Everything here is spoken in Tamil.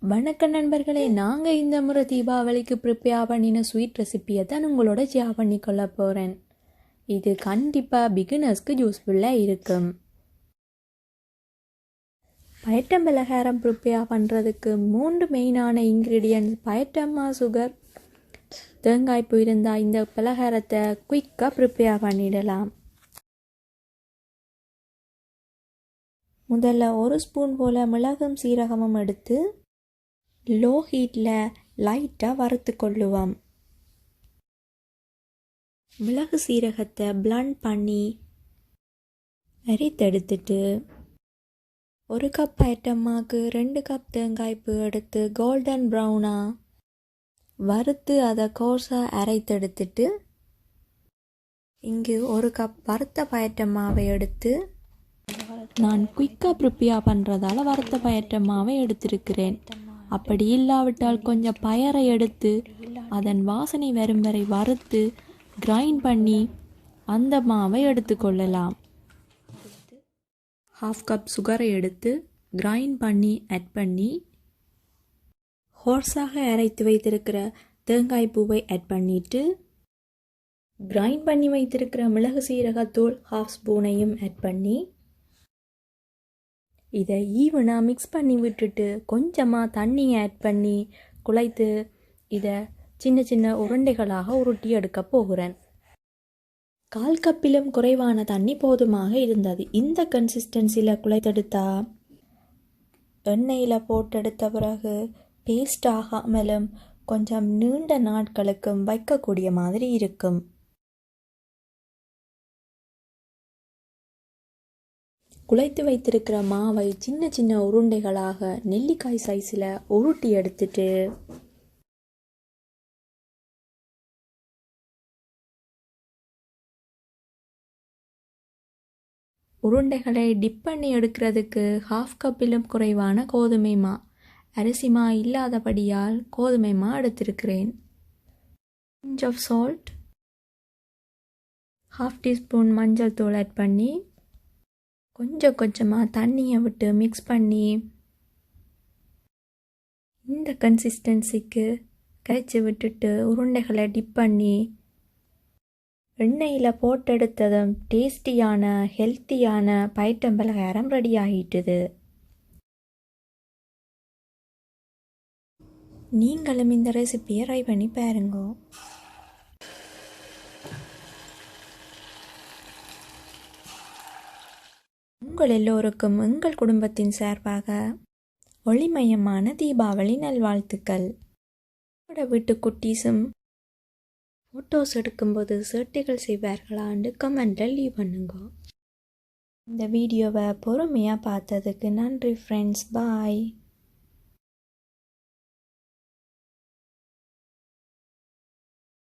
வணக்கம் நண்பர்களே, நாங்கள் இந்த முறை தீபாவளிக்கு ப்ரிப்பேர் பண்ணின ஸ்வீட் ரெசிப்பியை தான் உங்களோட ஷேர் பண்ணிக்கொள்ள போகிறேன். இது கண்டிப்பாக பிகினர்ஸ்க்கு யூஸ்ஃபுல்லாக இருக்கும். பயட்டம் பலகாரம் ப்ரிப்பேர் பண்ணுறதுக்கு 3 மெயினான இன்க்ரீடியன்ட்ஸ் பயட்டம்மா, சுகர், தேங்காய் பூ இருந்தால் இந்த பலகாரத்தை குயிக்காக ப்ரிப்பேர் பண்ணிடலாம். முதல்ல 1 ஸ்பூன் போல் மிளகும் சீரகமும் எடுத்து லோ ஹீட்டில் லைட்டாக வறுத்து கொள்ளுவோம். மிளகு சீரகத்தை பிளண்ட் பண்ணி அரைத்தெடுத்துட்டு 1 கப் பயட்டம்மாக்கு 2 கப் தேங்காய்ப்பு எடுத்து கோல்டன் ப்ரௌனாக வறுத்து அதை கோர்ஸாக அரைத்தெடுத்துட்டு இங்கு 1 கப் வறுத்த பயட்டம்மாவை எடுத்து நான் குயிக்காக ப்ரிப்பேர் பண்ணுறதால வறுத்த பயட்டம்மாவை எடுத்திருக்கிறேன். அப்படி இல்லாவிட்டால் கொஞ்சம் பயரை எடுத்து அதன் வாசனை வரும் வரை வறுத்து கிரைண்ட் பண்ணி அந்த மாவை எடுத்துக்கொள்ளலாம். 1/2 கப் சுகரை எடுத்து கிரைண்ட் பண்ணி ஆட் பண்ணி ஹோர்ஸாக அரைத்து வைத்திருக்கிற தேங்காய் பூவை ஆட் பண்ணிவிட்டு கிரைண்ட் பண்ணி வைத்திருக்கிற மிளகு சீரகத்தூள் 1/2 ஸ்பூனையும் ஆட் பண்ணி இதை ஈவனாக மிக்ஸ் பண்ணி விட்டுட்டு கொஞ்சமாக தண்ணியை ஆட் பண்ணி குழைத்து இதை சின்ன சின்ன உருண்டைகளாக உருட்டி எடுக்க போகிறேன். 1/4 கப்பிலும் குறைவான தண்ணி போதுமாக இருந்தது. இந்த கன்சிஸ்டன்சியில் குழைத்தெடுத்தா எண்ணெயில் போட்டெடுத்த பிறகு பேஸ்ட் ஆகாமலும் கொஞ்சம் நீண்ட நாட்களுக்கும் வைக்கக்கூடிய மாதிரி இருக்கும். குழைத்து வைத்திருக்கிற மாவை சின்ன சின்ன உருண்டைகளாக நெல்லிக்காய் சைஸில் உருட்டி எடுத்துட்டு உருண்டைகளை டிப் பண்ணி எடுக்கிறதுக்கு 1/2 கப்பிலும் குறைவான கோதுமை மா, அரிசி மா இல்லாதபடியால் கோதுமை மா எடுத்திருக்கிறேன். பிஞ்ச் ஆஃப் சால்ட், 1/2 டீஸ்பூன் மஞ்சள் தூள் ஆட் பண்ணி கொஞ்சம் கொஞ்சமாக தண்ணியை விட்டு மிக்ஸ் பண்ணி இந்த கன்சிஸ்டன்சிக்கு கரைச்சி விட்டுட்டு உருண்டைகளை டிப் பண்ணி எண்ணெயில் போட்டெடுத்ததும் டேஸ்டியான ஹெல்த்தியான பயட்டம் பலகாரம் ரெடி ஆகிட்டுது. நீங்களும் இந்த ரெசிபியை ட்ரை பண்ணி பாருங்க. உங்கள் எல்லோருக்கும் எங்கள் குடும்பத்தின் சார்பாக ஒளிமயமான தீபாவளி நல்வாழ்த்துக்கள். உங்களோட வீட்டு குட்டீஸும் ஃபோட்டோஸ் எடுக்கும்போது சேட்டைகள் செய்வார்களான்னு கமெண்டில் லீவ் பண்ணுங்க. இந்த வீடியோவை பொறுமையாக பார்த்ததுக்கு நன்றி ஃப்ரெண்ட்ஸ். பாய்.